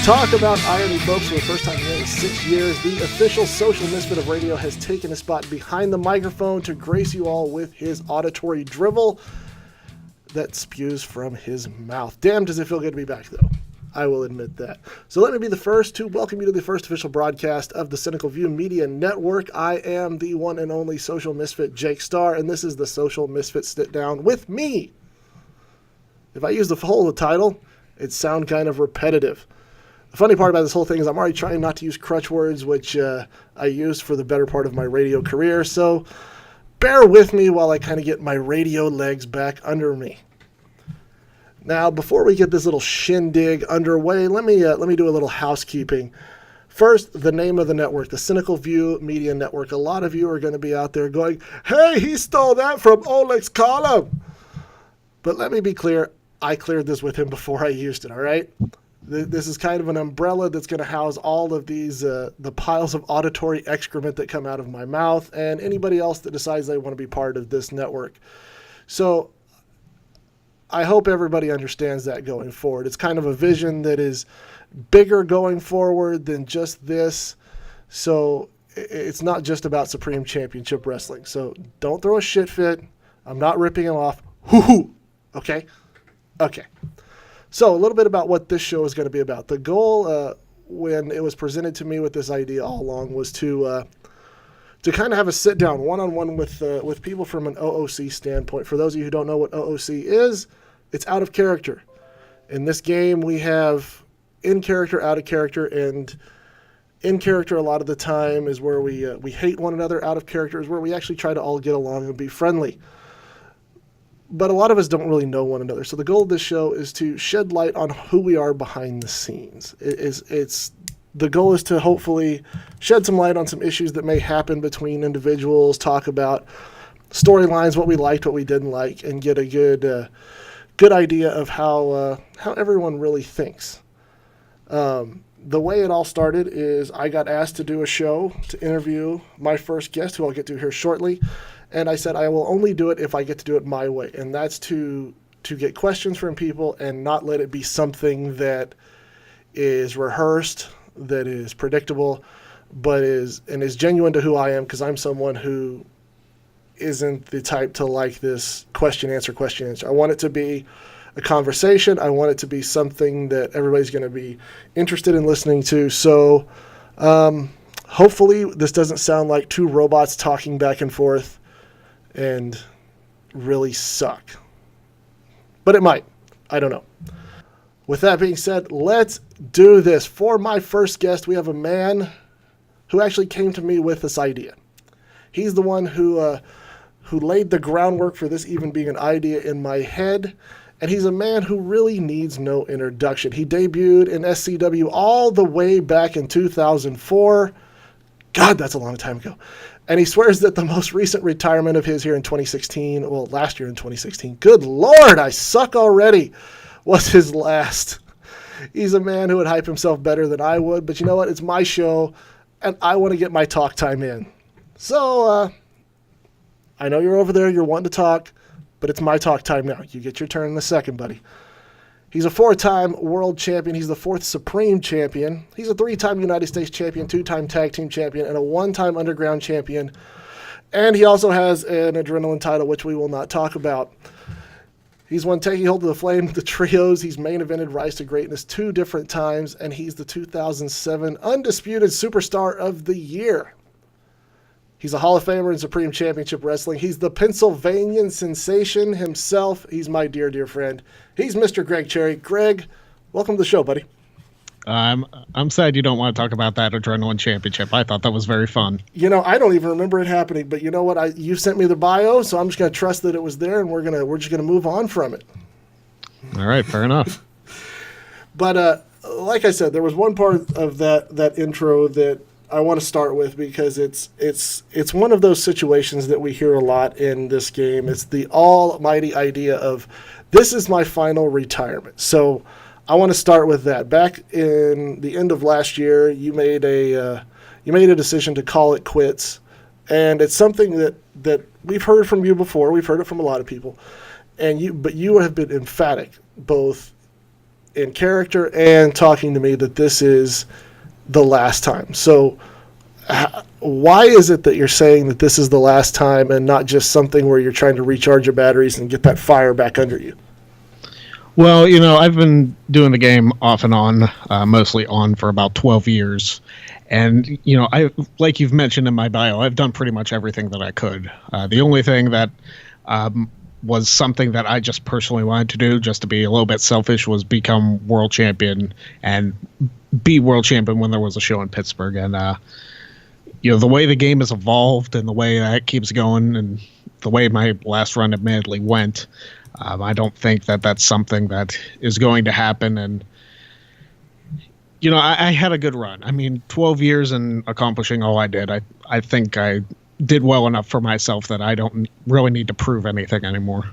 Talk about irony, folks. For the first time in 6 years, the official Social Misfit of radio has taken a spot behind the microphone to grace you all with his auditory drivel that spews from his mouth. Damn, does it feel good to be back, though. I will admit that. So let me be the first to welcome you to the first official broadcast of the Cynical View Media Network. I am the one and only Social Misfit, Jake Starr, and this is the Social Misfit Sitdown with me. If I use the whole title, it sounds kind of repetitive. The funny part about this whole thing is I'm already trying not to use crutch words, which I used for the better part of my radio career. So bear with me while I kind of get my radio legs back under me. Now, before we get this little shindig underway, let me do a little housekeeping. First, the name of the network, the Cynical View Media Network. A lot of you are going to be out there going, "Hey, he stole that from Oleg's column." But let me be clear, I cleared this with him before I used it, all right? This is kind of an umbrella that's going to house all of these, the piles of auditory excrement that come out of my mouth and anybody else that decides they want to be part of this network. So I hope everybody understands that going forward. It's kind of a vision that is bigger going forward than just this. So it's not just about Supreme Championship Wrestling. So don't throw a shit fit. I'm not ripping him off. Hoo-hoo. Okay? Okay. So a little bit about what this show is going to be about. The goal when it was presented to me with this idea all along was to kind of have a sit down one-on-one with people from an OOC standpoint. For those of you who don't know what OOC is, it's out of character. In this game, we have in character, out of character, and in character a lot of the time is where we hate one another. Out of character is where we actually try to all get along and be friendly. But a lot of us don't really know one another. So the goal of this show is to shed light on who we are behind the scenes. The goal is to hopefully shed some light on some issues that may happen between individuals, talk about storylines, what we liked, what we didn't like, and get a good idea of how everyone really thinks. The way it all started is I got asked to do a show to interview my first guest, who I'll get to here shortly. And I said, I will only do it if I get to do it my way. And that's to get questions from people and not let it be something that is rehearsed, that is predictable, but is genuine to who I am, because I'm someone who isn't the type to like this question, answer. I want it to be a conversation. I want it to be something that everybody's going to be interested in listening to. So hopefully this doesn't sound like two robots talking back and forth and really suck. But it might. I don't know. With that being said, let's do this. For my first guest, we have a man who actually came to me with this idea. He's the one who laid the groundwork for this even being an idea in my head. And he's a man who really needs no introduction. He debuted in SCW all the way back in 2004. God, that's a long time ago. And he swears that the most recent retirement of his here in 2016, well, last year in 2016, good Lord, I suck already, was his last. He's a man who would hype himself better than I would, but you know what? It's my show, and I want to get my talk time in. So, I know you're over there, you're wanting to talk, but it's my talk time now. You get your turn in a second, buddy. He's a 4-time world champion. He's the 4th Supreme champion. He's a 3-time United States champion, 2-time tag team champion, and a 1-time underground champion. And he also has an adrenaline title, which we will not talk about. He's won Taking Hold of the Flame, the trios. He's main evented Rise to Greatness 2 different times, and he's the 2007 Undisputed Superstar of the Year. He's a Hall of Famer in Supreme Championship Wrestling. He's the Pennsylvanian sensation himself. He's my dear, dear friend. He's Mr. Greg Cherry. Greg, welcome to the show, buddy. I'm sad you don't want to talk about that Adrenaline Championship. I thought that was very fun. You know, I don't even remember it happening, but you know what? You sent me the bio, so I'm just going to trust that it was there, and we're just going to move on from it. All right, fair enough. But like I said, there was one part of that intro that I want to start with, because it's one of those situations that we hear a lot in this game. It's the almighty idea of, this is my final retirement. So I want to start with that. Back in the end of last year, you made a decision to call it quits, and it's something that we've heard from you before. We've heard it from a lot of people, but you have been emphatic, both in character and talking to me that this is the last time. So why is it that you're saying that this is the last time and not just something where you're trying to recharge your batteries and get that fire back under you? Well, I've been doing the game off and on, mostly on for about 12 years. And, I, like you've mentioned in my bio, I've done pretty much everything that I could. The only thing that was something that I just personally wanted to do, just to be a little bit selfish, was become world champion and be world champion when there was a show in Pittsburgh. And, the way the game has evolved and the way that keeps going and the way my last run admittedly went, I don't think that that's something that is going to happen. And, I had a good run. I mean, 12 years and accomplishing all I did, I think I did well enough for myself that I don't really need to prove anything anymore.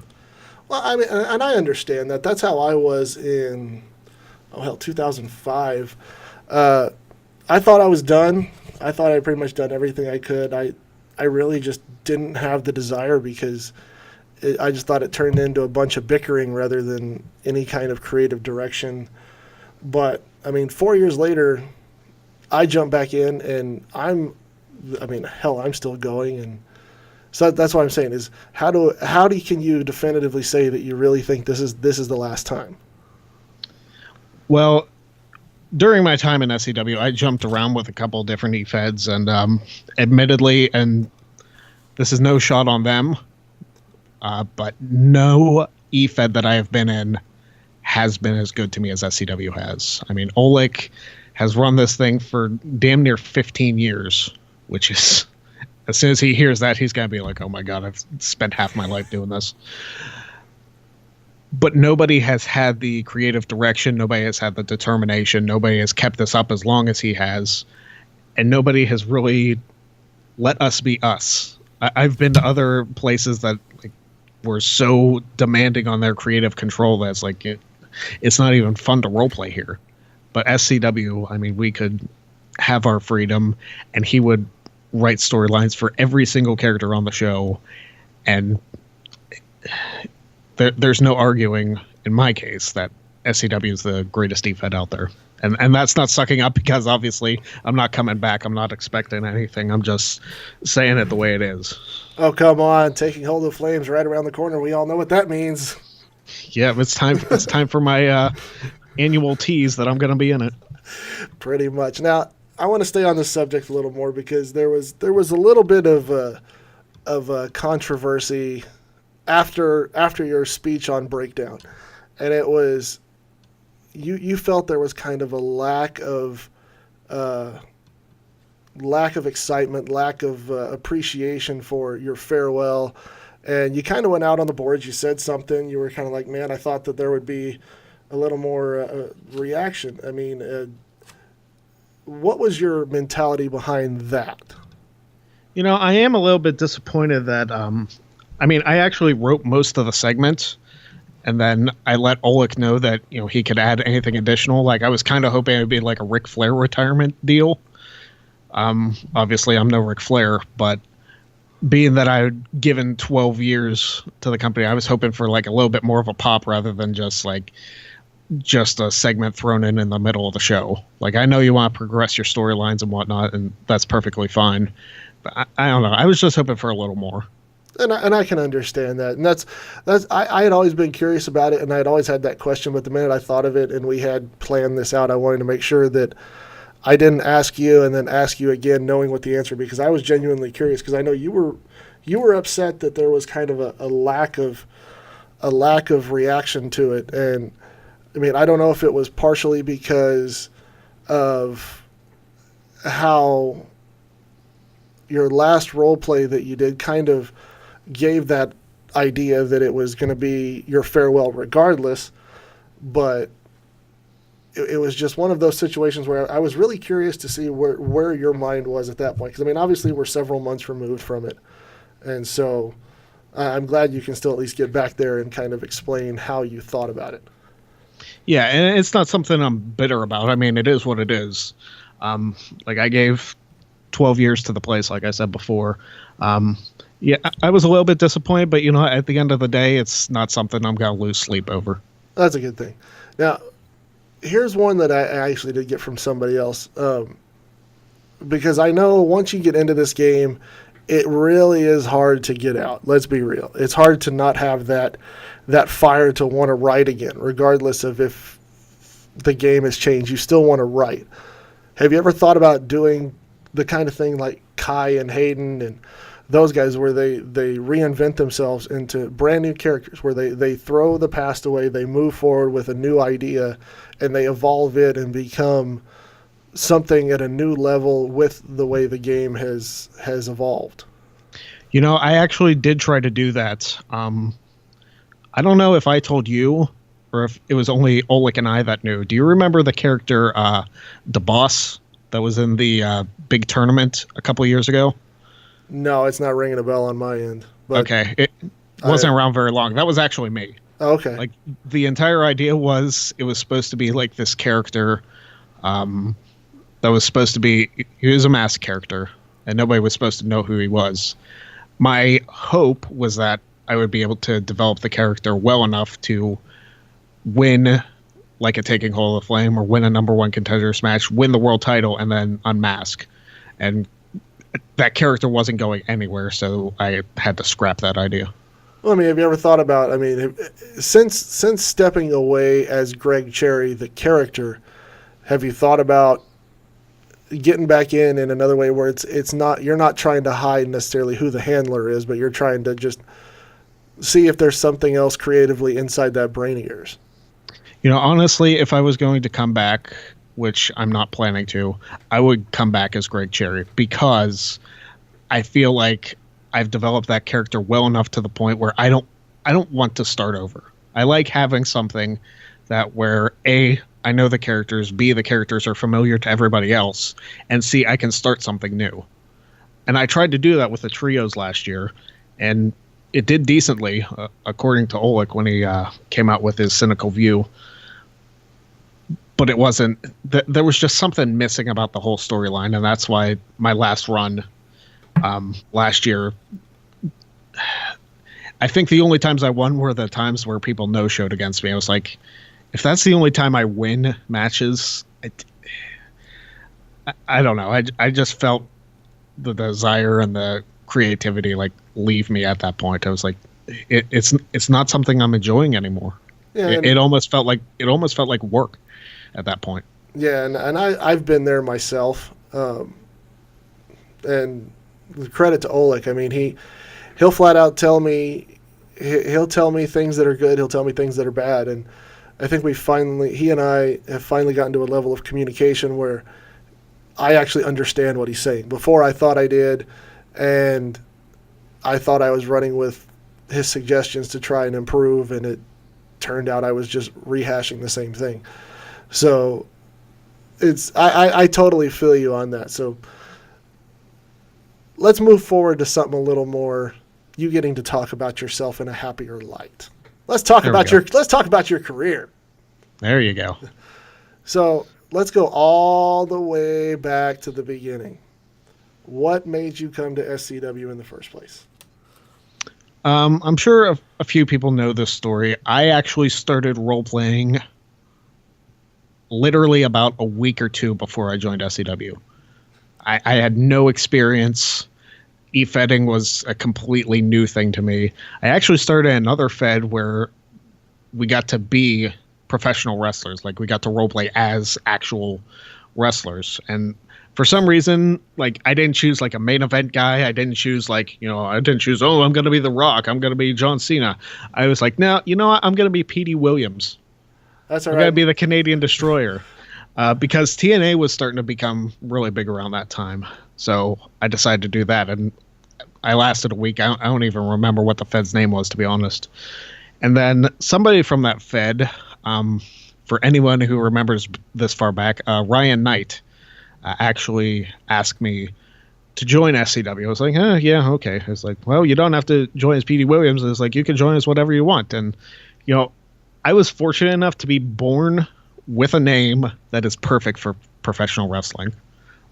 Well, I mean, and I understand that. That's how I was in, 2005. I thought I was done. I thought I'd pretty much done everything I could. I really just didn't have the desire because I just thought it turned into a bunch of bickering rather than any kind of creative direction. But, 4 years later, I jump back in and I'm still going. And so that's what I'm saying is can you definitively say that you really think this is the last time? Well, during my time in SCW, I jumped around with a couple of different e-feds, and admittedly, and this is no shot on them, but no e-fed that I have been in has been as good to me as SCW has. I mean, Oleg has run this thing for damn near 15 years, which is, as soon as he hears that, he's going to be like, oh my God, I've spent half my life doing this. But nobody has had the creative direction. Nobody has had the determination. Nobody has kept this up as long as he has. And nobody has really let us be us. I've been to other places that were so demanding on their creative control that's it's not even fun to roleplay here. But SCW, we could have our freedom, and he would write storylines for every single character on the show. And there's no arguing, in my case, that SCW is the greatest e-fed out there. And that's not sucking up because, obviously, I'm not coming back. I'm not expecting anything. I'm just saying it the way it is. Oh, come on. Taking hold of flames right around the corner. We all know what that means. Yeah, it's time for my annual tease that I'm going to be in it. Pretty much. Now, I want to stay on this subject a little more because there was a little bit of a controversy after your speech on Breakdown, and it was you felt there was kind of a lack of excitement, lack of appreciation for your farewell, and you kind of went out on the boards. You said something. You were kind of like, man, I thought that there would be a little more reaction. What was your mentality behind that? I am a little bit disappointed that I actually wrote most of the segments, and then I let Oleg know that, he could add anything additional. I was kind of hoping it would be like a Ric Flair retirement deal. Obviously, I'm no Ric Flair, but being that I had given 12 years to the company, I was hoping for a little bit more of a pop rather than just a segment thrown in the middle of the show. I know you want to progress your storylines and whatnot, and that's perfectly fine. But I don't know. I was just hoping for a little more. And I can understand that. And that's I had always been curious about it, and I had always had that question. But the minute I thought of it and we had planned this out, I wanted to make sure that I didn't ask you and then ask you again knowing what the answer, because I was genuinely curious, because I know you were upset that there was kind of a lack of reaction to it. And I don't know if it was partially because of how your last role play that you did kind of gave that idea that it was going to be your farewell regardless, but it was just one of those situations where I was really curious to see where your mind was at that point. Because, obviously we're several months removed from it. And so I'm glad you can still at least get back there and kind of explain how you thought about it. Yeah, and it's not something I'm bitter about. It is what it is. I gave 12 years to the place, like I said before. Yeah, I was a little bit disappointed, but, at the end of the day, it's not something I'm going to lose sleep over. That's a good thing. Now, here's one that I actually did get from somebody else. Because I know once you get into this game, it really is hard to get out. Let's be real. It's hard to not have that fire to want to write again, regardless of if the game has changed. You still want to write. Have you ever thought about doing the kind of thing like Kai and Hayden and those guys where they reinvent themselves into brand new characters, where they throw the past away, they move forward with a new idea, and they evolve it and become something at a new level with the way the game has evolved? You know, I actually did try to do that. I don't know if I told you or if it was only Oleg and I that knew. Do you remember the character, the boss that was in the big tournament a couple of years ago? No, it's not ringing a bell on my end. But okay, it wasn't around very long. That was actually me. Okay. Like, the entire idea was it was supposed to be like this character that was supposed to be, he was a masked character, and nobody was supposed to know who he was. My hope was that I would be able to develop the character well enough to win like a Taking Hold of Flame or win a number one contenders match, win the world title, and then unmask. And that character wasn't going anywhere, so I had to scrap that idea. Well, I mean, have you ever thought about, since stepping away as Greg Cherry, the character, have you thought about getting back in another way where it's not, you're not trying to hide necessarily who the handler is, but you're trying to just see if there's something else creatively inside that brain of yours? You know, honestly, if I was going to come back, which I'm not planning to, I would come back as Greg Cherry, because I feel like I've developed that character well enough to the point where I don't want to start over. I like having something that where A, I know the characters, B, the characters are familiar to everybody else, and C, I can start something new. And I tried to do that with the trios last year, and it did decently, according to Oleg when he came out with his cynical view. But it wasn't, there was just something missing about the whole storyline, and that's why my last run last year, I think the only times I won were the times where people no-showed against me. I was like, if that's the only time I win matches, I don't know. I just felt the desire and the creativity like leave me at that point. I was like, it's not something I'm enjoying anymore. Yeah, it almost felt like work at that point. Yeah, and I've been there myself. And credit to Oleg. I mean, he'll flat out tell me, he'll tell me things that are good, he'll tell me things that are bad, and I think he and I have finally gotten to a level of communication where I actually understand what he's saying. Before I thought I did, and I thought I was running with his suggestions to try and improve, and it turned out I was just rehashing the same thing. So I totally feel you on that. So let's move forward to something a little more, you getting to talk about yourself in a happier light. Let's talk about your career. There you go. So let's go all the way back to the beginning. What made you come to SCW in the first place? I'm sure a few people know this story. I actually started role-playing literally about a week or two before I joined SCW. I had no experience. E-Fedding was a completely new thing to me. I actually started another Fed where we got to be professional wrestlers. Like, we got to roleplay as actual wrestlers. And for some reason, like, I didn't choose like a main event guy. I didn't choose I'm going to be The Rock. I'm going to be John Cena. I was like, no, you know what? I'm going to be Petey Williams. That's all right. I'm going to be the Canadian Destroyer. Because TNA was starting to become really big around that time. So I decided to do that. And I lasted a week. I don't even remember what the Fed's name was, to be honest. And then somebody from that Fed, for anyone who remembers this far back, Ryan Knight actually asked me to join SCW. I was like, yeah, okay. I was like, well, you don't have to join as Petey Williams. It's like, you can join as whatever you want. And, you know, I was fortunate enough to be born with a name that is perfect for professional wrestling.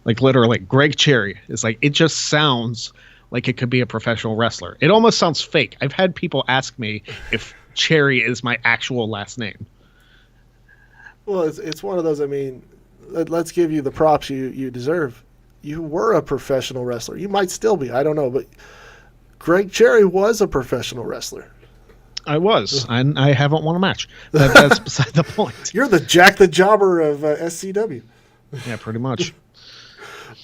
Like, literally, Greg Cherry is like, it just sounds like it could be a professional wrestler. It almost sounds fake. I've had people ask me if Cherry is my actual last name. Well, it's one of those. I mean, let's give you the props you deserve. You were a professional wrestler. You might still be. I don't know, but Greg Cherry was a professional wrestler. I was, and I haven't won a match. That's beside the point. You're the Jack the Jobber of SCW. Yeah, pretty much.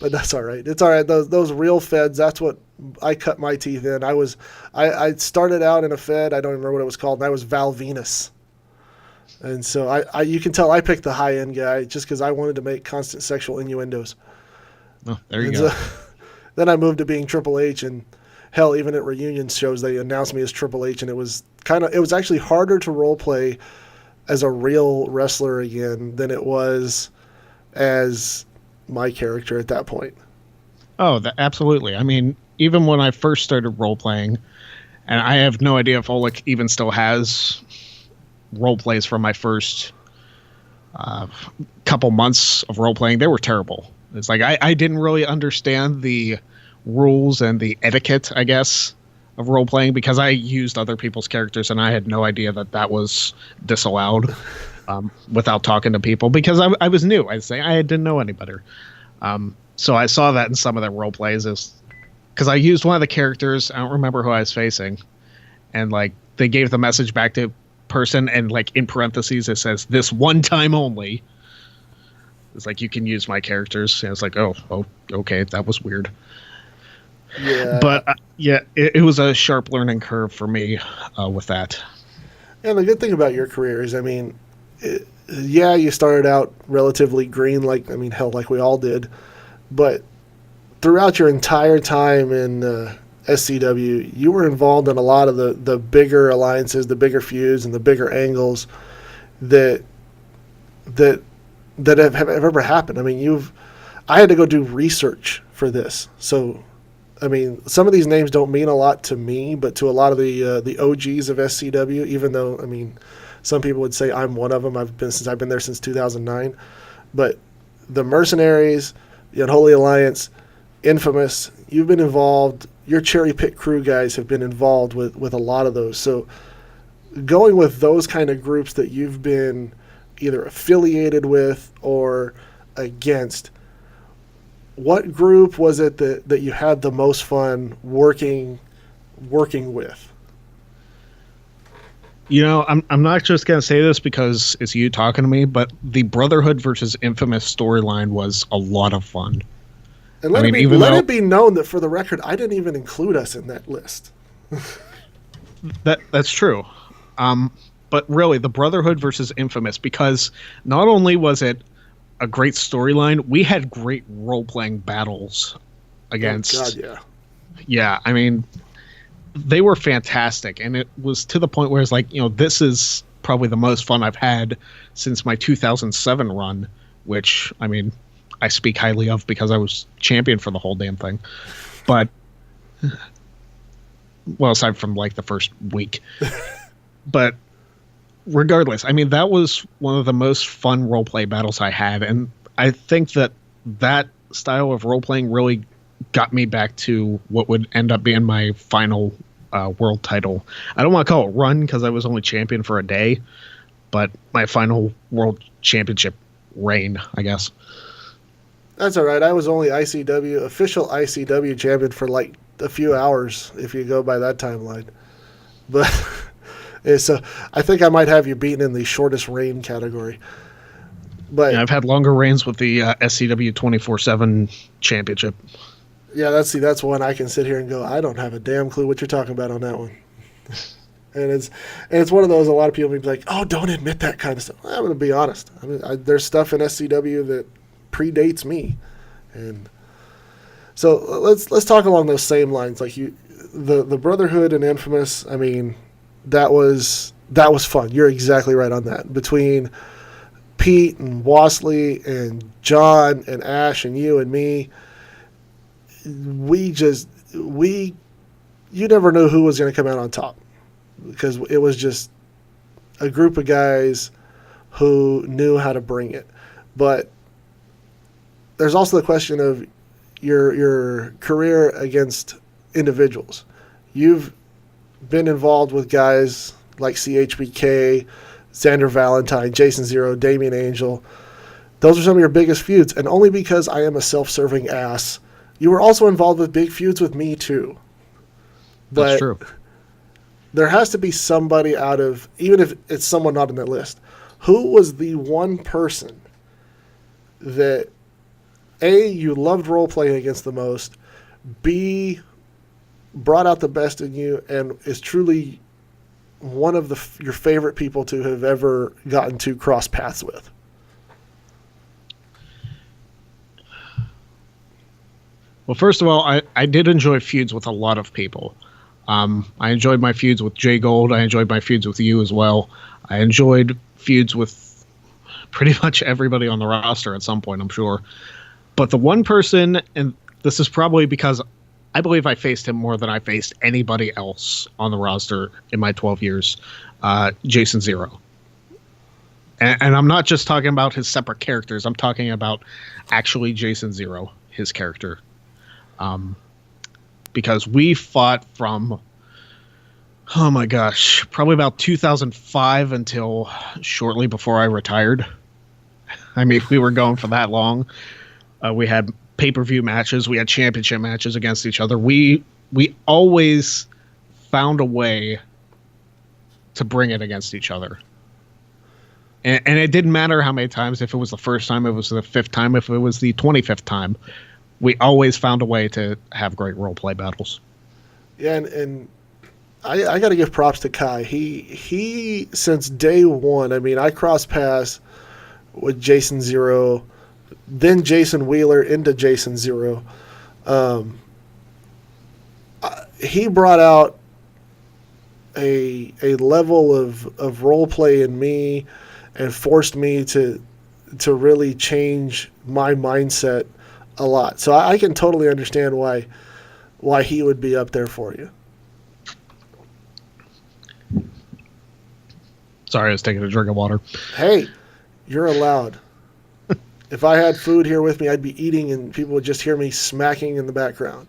But that's all right. It's all right. Those real feds. That's what I cut my teeth in. I started out in a fed. I don't even remember what it was called. And I was Val Venus. And so you can tell I picked the high end guy just because I wanted to make constant sexual innuendos. Oh, there you go. So, then I moved to being Triple H, and hell, even at reunion shows they announced me as Triple H, and it was actually harder to role play as a real wrestler again than it was as my character at that point. Oh, absolutely. I mean, even when I first started role playing, and I have no idea if Oleg even still has role plays from my first couple months of role playing, they were terrible. It's like I didn't really understand the rules and the etiquette, I guess, of role playing because I used other people's characters and I had no idea that was disallowed without talking to people because I was new. I'd say I didn't know any better. So I saw that in some of their role plays because I used one of the characters. I don't remember who I was facing, and like they gave the message back to person and like in parentheses it says this one time only. It's like you can use my characters, and it's like oh okay, that was weird. Yeah, but it was a sharp learning curve for me with that. And the good thing about your career is, I mean, you started out relatively green, like we all did, but throughout your entire time in SCW, you were involved in a lot of the bigger alliances, the bigger feuds, and the bigger angles that have ever happened. I mean, I had to go do research for this, so I mean, some of these names don't mean a lot to me, but to a lot of the OGs of SCW, even though, I mean, some people would say I'm one of them. I've been there since 2009. But the Mercenaries, the Unholy Alliance, Infamous, you've been involved. Your Cherry Pick crew guys have been involved with a lot of those. So going with those kind of groups that you've been either affiliated with or against, what group was it that you had the most fun working with? You know, I'm not just going to say this because it's you talking to me, but the Brotherhood versus Infamous storyline was a lot of fun. And let it be known that, for the record, I didn't even include us in that list. That's true. But really, the Brotherhood versus Infamous, because not only was it a great storyline, we had great role-playing battles against... Oh, God, yeah. Yeah, I mean, they were fantastic, and it was to the point where it's like, you know, this is probably the most fun I've had since my 2007 run, which, I mean, I speak highly of because I was champion for the whole damn thing. But, well, aside from, like, the first week. But regardless, I mean, that was one of the most fun roleplay battles I had, and I think that style of role-playing really got me back to what would end up being my final world title. I don't want to call it run because I was only champion for a day, but my final world championship reign, I guess. That's all right. I was only official ICW champion for like a few hours, if you go by that timeline. But so I think I might have you beaten in the shortest reign category. But yeah, I've had longer reigns with the SCW 24/7 championship. Yeah, that's one I can sit here and go, I don't have a damn clue what you're talking about on that one. and it's one of those, a lot of people be like, oh, don't admit that kind of stuff. I'm going to be honest. I mean, there's stuff in SCW that predates me, and so let's talk along those same lines. Like the Brotherhood and Infamous. I mean, that was fun. You're exactly right on that. Between Pete and Wasley and John and Ash and you and me, you never knew who was going to come out on top, because it was just a group of guys who knew how to bring it. But there's also the question of your career against individuals. You've been involved with guys like CHBK, Xander Valentine, Jason Zero, Damian Angel. Those are some of your biggest feuds, and only because I am a self-serving ass. You were also involved with big feuds with me, too. But That's true. there has to be somebody out of, even if it's someone not on that list, who was the one person that, A, you loved role-playing against the most, B, brought out the best in you, and is truly one of your favorite people to have ever gotten to cross paths with? Well, first of all, I did enjoy feuds with a lot of people. I enjoyed my feuds with Jay Gold. I enjoyed my feuds with you as well. I enjoyed feuds with pretty much everybody on the roster at some point, I'm sure. But the one person, and this is probably because I believe I faced him more than I faced anybody else on the roster in my 12 years, Jason Zero. And I'm not just talking about his separate characters. I'm talking about actually Jason Zero, his character. Because we fought from, oh my gosh, probably about 2005 until shortly before I retired. I mean, we were going for that long. We had pay-per-view matches. We had championship matches against each other. We always found a way to bring it against each other. And it didn't matter how many times, if it was the first time, if it was the fifth time, if it was the 25th time. We always found a way to have great role-play battles. Yeah, and I got to give props to Kai. He since day one, I mean, I crossed paths with Jason Zero, then Jason Wheeler into Jason Zero. He brought out a level of role-play in me and forced me to really change my mindset a lot. So I can totally understand why he would be up there for you. Sorry, I was taking a drink of water. Hey, you're allowed. If I had food here with me, I'd be eating and people would just hear me smacking in the background.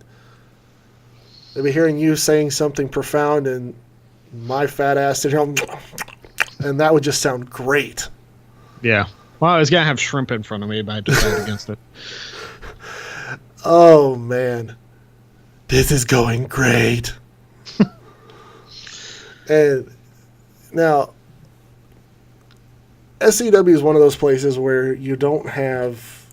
They'd be hearing you saying something profound and my fat ass sitting here, and that would just sound great. Yeah. Well, I was going to have shrimp in front of me, but I decided against it. Oh, man. This is going great. And now, SCW is one of those places where you don't have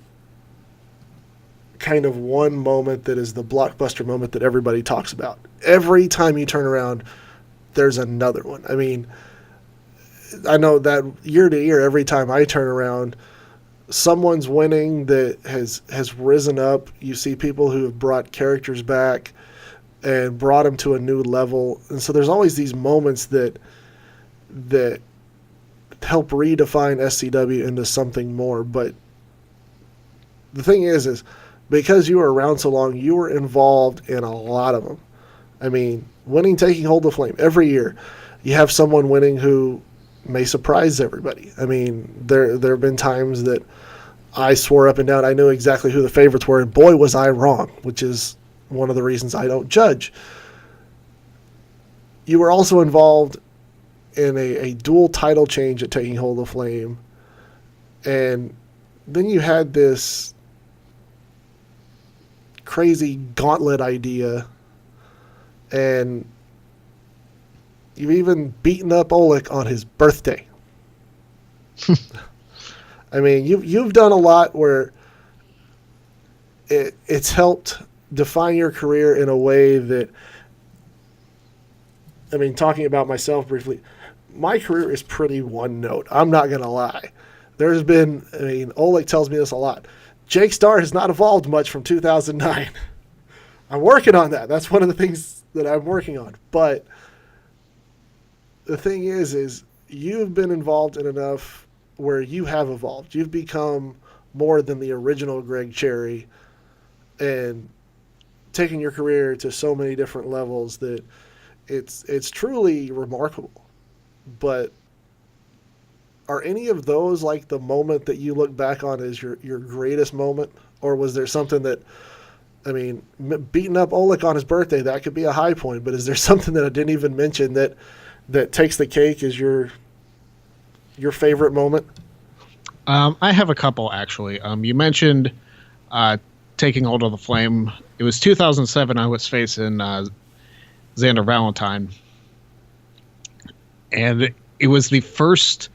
kind of one moment that is the blockbuster moment that everybody talks about. Every time you turn around, there's another one. I mean, I know that year to year, every time I turn around, someone's winning that has risen up. You see people who have brought characters back and brought them to a new level. And so there's always these moments that help redefine SCW into something more. But the thing is because you were around so long, you were involved in a lot of them. I mean, winning Taking Hold of Flame every year, you have someone winning who may surprise everybody. I mean, there have been times that I swore up and down I knew exactly who the favorites were, and boy was I wrong, which is one of the reasons I don't judge. You were also involved in a dual title change at Taking Hold of Flame, and then you had this crazy gauntlet idea, and you've even beaten up Oleg on his birthday. I mean, you've done a lot where it's helped define your career in a way that, I mean, talking about myself briefly, my career is pretty one note. I'm not going to lie. There's been, I mean, Oleg tells me this a lot. Jake Starr has not evolved much from 2009. I'm working on that. That's one of the things that I'm working on. But the thing is you've been involved in enough where you have evolved. You've become more than the original Greg Cherry and taken your career to so many different levels that it's truly remarkable. But are any of those like the moment that you look back on as your greatest moment? Or was there something that, I mean, beating up Oleg on his birthday, that could be a high point, but is there something that I didn't even mention that takes the cake as your your favorite moment? I have a couple actually. You mentioned taking hold of the flame. It was 2007. I was facing Xander Valentine, and it was the first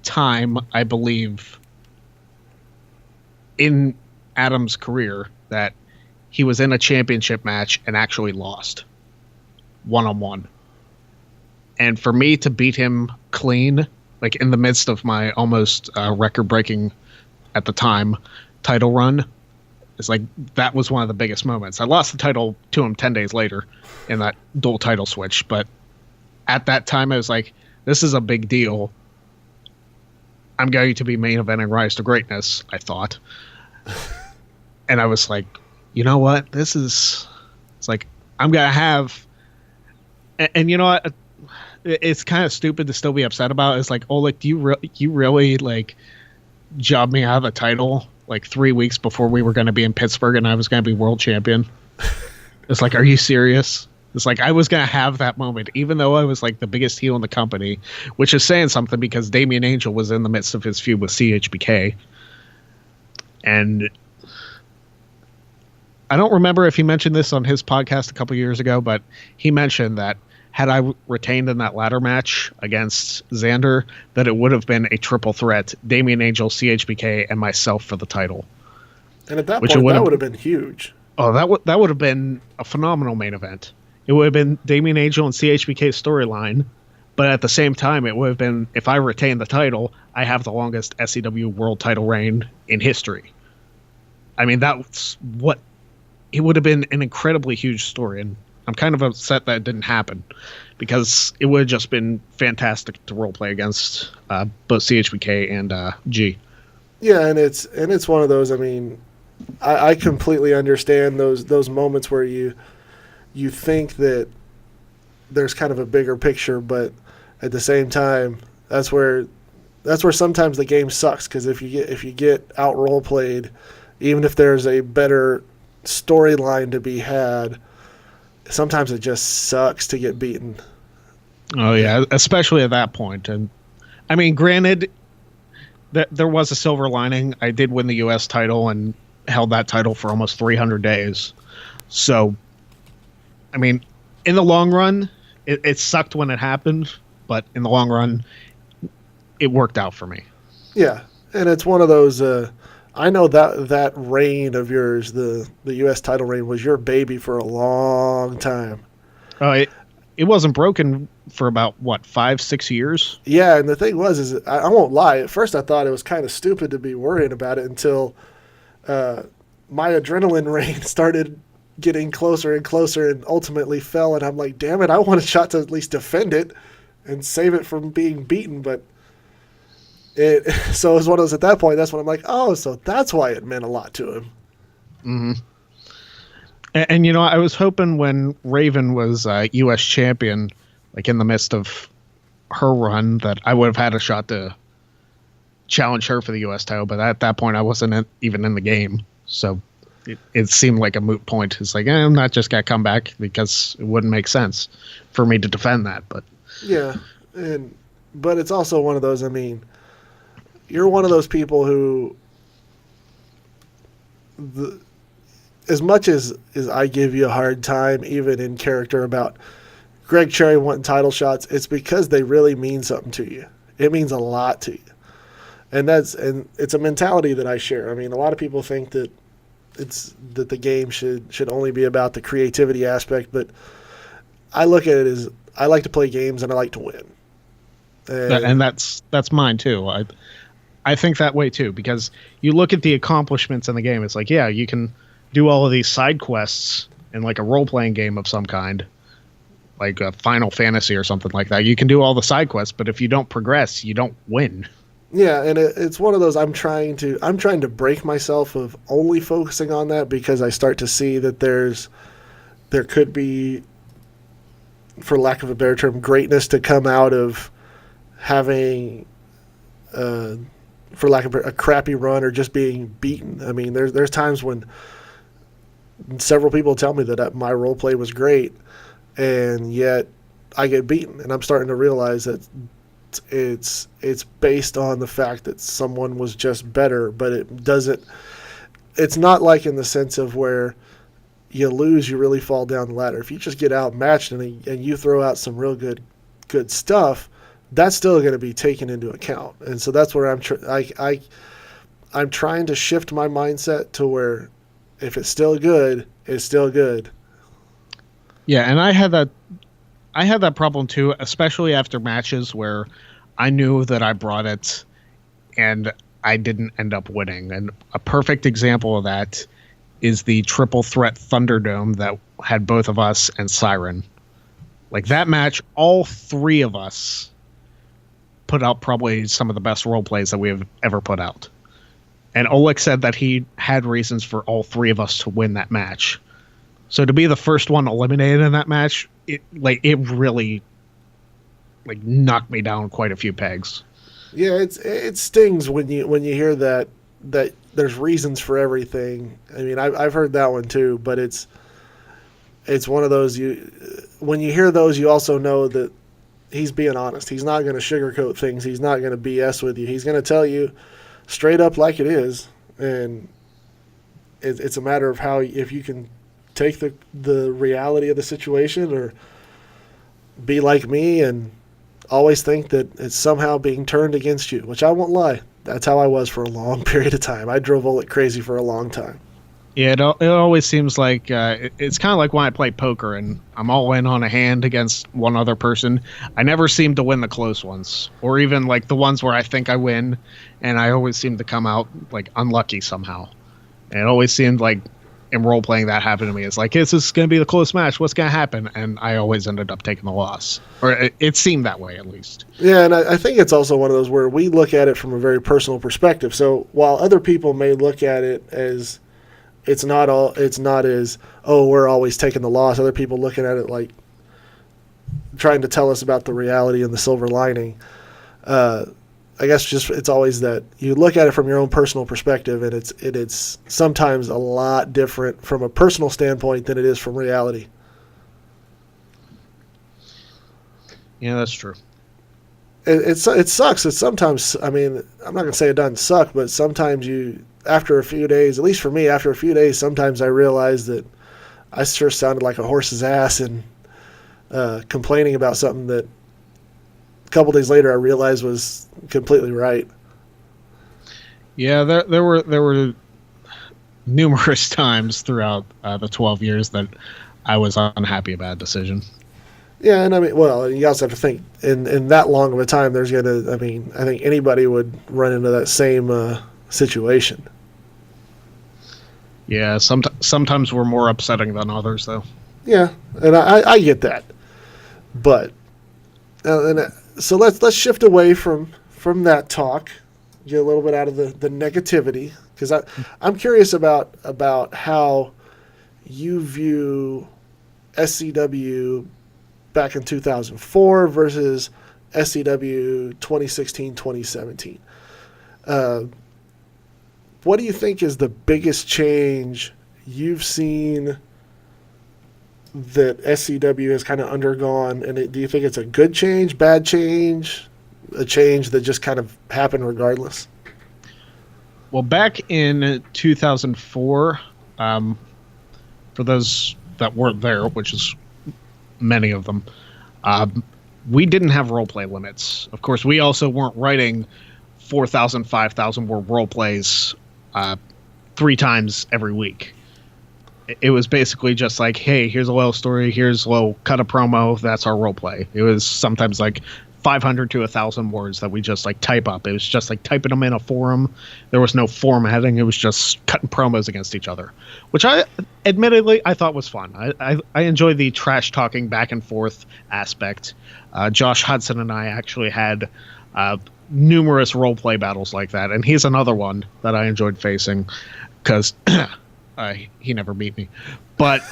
time I believe in Adam's career that he was in a championship match and actually lost one-on-one. And for me to beat him clean, like in the midst of my almost record-breaking at the time title run, it's like that was one of the biggest moments. I lost the title to him 10 days later in that dual title switch, but at that time I was like, this is a big deal. I'm going to be main eventing Rise to Greatness, I thought. And I was like, you know what? It's like, I'm going to have, and you know what? It's kind of stupid to still be upset about. It's like, Oleg, do you really like job me out of the title like 3 weeks before we were going to be in Pittsburgh and I was going to be world champion? It's like, are you serious? It's like, I was going to have that moment, even though I was like the biggest heel in the company, which is saying something because Damian Angel was in the midst of his feud with CHBK. And I don't remember if he mentioned this on his podcast a couple years ago, but he mentioned that had I retained in that ladder match against Xander, that it would have been a triple threat, Damian Angel, CHBK, and myself for the title. And at that point, that would have been huge. Oh, that would have been a phenomenal main event. It would have been Damian Angel and CHBK's storyline, but at the same time, it would have been, if I retain the title, I have the longest SCW world title reign in history. I mean, that's what it would have been, an incredibly huge story, and I'm kind of upset that it didn't happen because it would have just been fantastic to role play against both CHBK and G. Yeah, and it's one of those. I mean, I completely understand those moments where you think that there's kind of a bigger picture, but at the same time, that's where sometimes the game sucks, because if you get out role played, even if there's a better storyline to be had, sometimes it just sucks to get beaten. Oh yeah, especially at that point. And I mean, granted, that there was a silver lining. I did win the U.S. title and held that title for almost 300 days. So, I mean, in the long run, it sucked when it happened, but in the long run, it worked out for me. Yeah, and it's one of those. I know that reign of yours, the U.S. title reign, was your baby for a long time. It wasn't broken for about, 5-6 years? Yeah, and the thing was, I won't lie, at first I thought it was kind of stupid to be worrying about it until my adrenaline reign started getting closer and closer and ultimately fell, and I'm like, damn it, I want a shot to at least defend it and save it from being beaten, but so it was one of those, at that point, that's when I'm like, oh, so that's why it meant a lot to him. Mm-hmm. And you know, I was hoping when Raven was U.S. champion, like in the midst of her run, that I would have had a shot to challenge her for the U.S. title. But at that point, I wasn't even in the game, so it seemed like a moot point. It's like, I'm not just gonna come back because it wouldn't make sense for me to defend that. But yeah, but it's also one of those. I mean, you're one of those people who as much as I give you a hard time, even in character, about Greg Cherry wanting title shots, it's because they really mean something to you. It means a lot to you. And it's a mentality that I share. I mean, a lot of people think that the game should only be about the creativity aspect, but I look at it as, I like to play games and I like to win. And that's mine too. I think that way too, because you look at the accomplishments in the game. It's like, yeah, you can do all of these side quests in like a role-playing game of some kind, like a Final Fantasy or something like that. You can do all the side quests, but if you don't progress, you don't win. Yeah, and it's one of those, I'm trying to break myself of only focusing on that, because I start to see that there could be, for lack of a better term, greatness to come out of having for lack of a crappy run or just being beaten. I mean, there's times when several people tell me that my role play was great, and yet I get beaten, and I'm starting to realize that it's based on the fact that someone was just better, but it doesn't. It's not like in the sense of where you lose, you really fall down the ladder. If you just get outmatched and you throw out some real good stuff, that's still going to be taken into account. And so that's where I'm trying to shift my mindset to where if it's still good, it's still good. Yeah, and I had that problem too, especially after matches where I knew that I brought it and I didn't end up winning. And a perfect example of that is the triple threat Thunderdome that had both of us and Siren. Like that match, all three of us put out probably some of the best role plays that we have ever put out. And Oleg said that he had reasons for all three of us to win that match. So to be the first one eliminated in that match, it really knocked me down quite a few pegs. Yeah, it stings when you hear that there's reasons for everything. I mean, I've heard that one too, but it's one of those when you hear those, you also know that he's being honest. He's not going to sugarcoat things. He's not going to BS with you. He's going to tell you straight up like it is, and it's a matter of how if you can take the reality of the situation or be like me and always think that it's somehow being turned against you, which I won't lie. That's how I was for a long period of time. I drove Oleg crazy for a long time. Yeah, it always seems like it's kind of like when I play poker and I'm all in on a hand against one other person. I never seem to win the close ones, or even like the ones where I think I win, and I always seem to come out like unlucky somehow. And it always seemed like in role playing that happened to me. It's like, is this going to be the close match? What's going to happen? And I always ended up taking the loss, or it seemed that way at least. Yeah, and I think it's also one of those where we look at it from a very personal perspective. So while other people may look at it as it's not as, oh, we're always taking the loss. Other people looking at it like trying to tell us about the reality and the silver lining. I guess just it's always that you look at it from your own personal perspective, and it's sometimes a lot different from a personal standpoint than it is from reality. Yeah, that's true. It sucks. It's sometimes, I mean, I'm not going to say it doesn't suck, but sometimes after a few days, at least for me, after a few days, sometimes I realize that I sure sounded like a horse's ass and complaining about something that a couple days later I realized was completely right. Yeah, there were numerous times throughout the 12 years that I was unhappy about a decision. Yeah, and I mean, well, you also have to think in that long of a time, I think anybody would run into that same situation. Yeah, sometimes we're more upsetting than others, though. Yeah, and I get that, but so let's shift away from that talk, get a little bit out of the negativity, because I'm curious about how you view SCW back in 2004 versus SCW 2016-2017. What do you think is the biggest change you've seen that SCW has kind of undergone? And do you think it's a good change, bad change, a change that just kind of happened regardless? Well, back in 2004, for those that weren't there, which is many of them, we didn't have roleplay limits. Of course, we also weren't writing 4,000, 5,000 word role plays 3 times every week. It was basically just like, hey, here's a little story, here's a little cut a promo, that's our role play. It was sometimes like 500 to 1,000 words that we just like type up. It was just like typing them in a forum. There was no formatting. It was just cutting promos against each other, which I thought was fun. I enjoyed the trash talking back and forth aspect. Josh Hudson and I actually had numerous role play battles like that, and he's another one that I enjoyed facing because he never beat me, but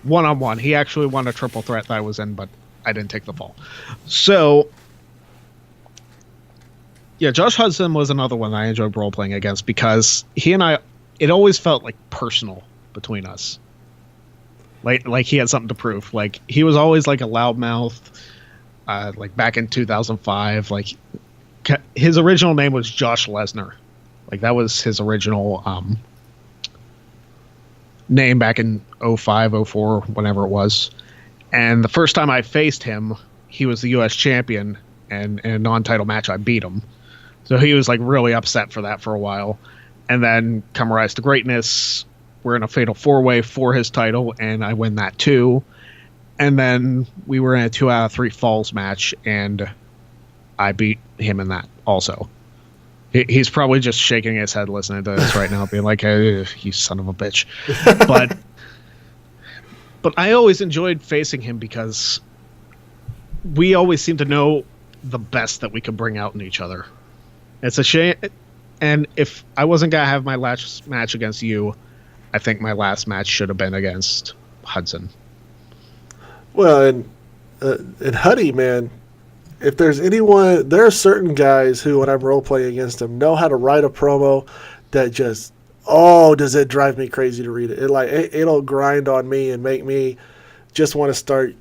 one-on-one, he actually won a triple threat that I was in, but I didn't take the fall. So yeah, Josh Hudson was another one that I enjoyed role playing against because he and I, it always felt like personal between us. Like he had something to prove. Like he was always like a loudmouth, like back in 2005. Like his original name was Josh Lesnar. Like that was his original name back in 05, 04, whenever it was. And the first time I faced him, he was the U.S. champion, and in a non-title match, I beat him. So he was like really upset for that for a while. And then come Rise to Greatness, we're in a fatal 4-way for his title, and I win that too. And then we were in a 2 out of 3 falls match, and I beat him in that also. He's probably just shaking his head listening to this right now, being like, hey, you son of a bitch. But I always enjoyed facing him because we always seem to know the best that we could bring out in each other. It's a shame. And if I wasn't going to have my last match against you, I think my last match should have been against Hudson. Well, and Huddy, man, if there's anyone, there are certain guys who, when I'm role-playing against them, know how to write a promo that just, does it drive me crazy to read it. It'll grind on me and make me just want to start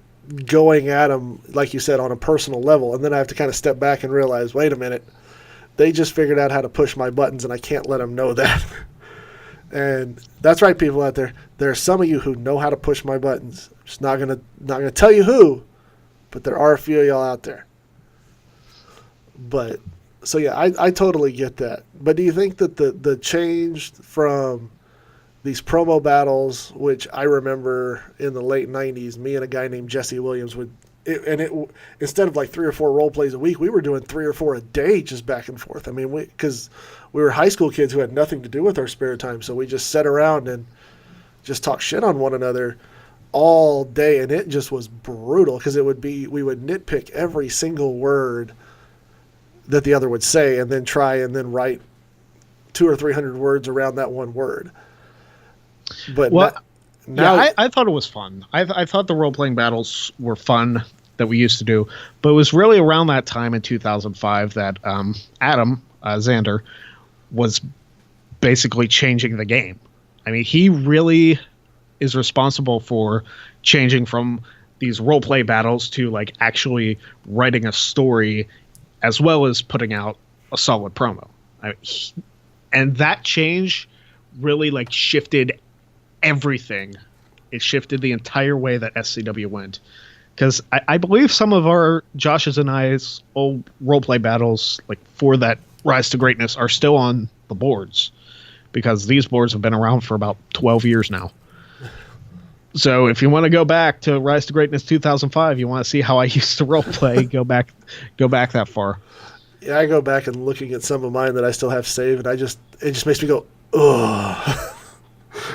going at them, like you said, on a personal level. And then I have to kind of step back and realize, wait a minute, they just figured out how to push my buttons, and I can't let them know that. And that's right, people out there. There are some of you who know how to push my buttons. I'm just not gonna tell you who, but there are a few of y'all out there. But so yeah, I totally get that. But do you think that the change from these promo battles, which I remember in the late 90s, me and a guy named Jesse Williams would, instead of like 3 or 4 role plays a week, we were doing 3 or 4 a day just back and forth. I mean, because we were high school kids who had nothing to do with our spare time, so we just sat around and just talk shit on one another all day, and it just was brutal because we would nitpick every single word that the other would say, and then try and then write 200 or 300 words around that one word. But now I thought it was fun. I thought the role-playing battles were fun that we used to do, but it was really around that time in 2005 that Adam Xander was basically changing the game. I mean, he really is responsible for changing from these role-play battles to like actually writing a story as well as putting out a solid promo. And that change really like shifted everything. It shifted the entire way that SCW went. Because I believe some of Josh's and I's old roleplay battles, like for that Rise to Greatness, are still on the boards. Because these boards have been around for about 12 years now. So if you want to go back to Rise to Greatness 2005, you want to see how I used to roleplay, go back that far. Yeah, I go back and looking at some of mine that I still have saved, and it just makes me go, ugh.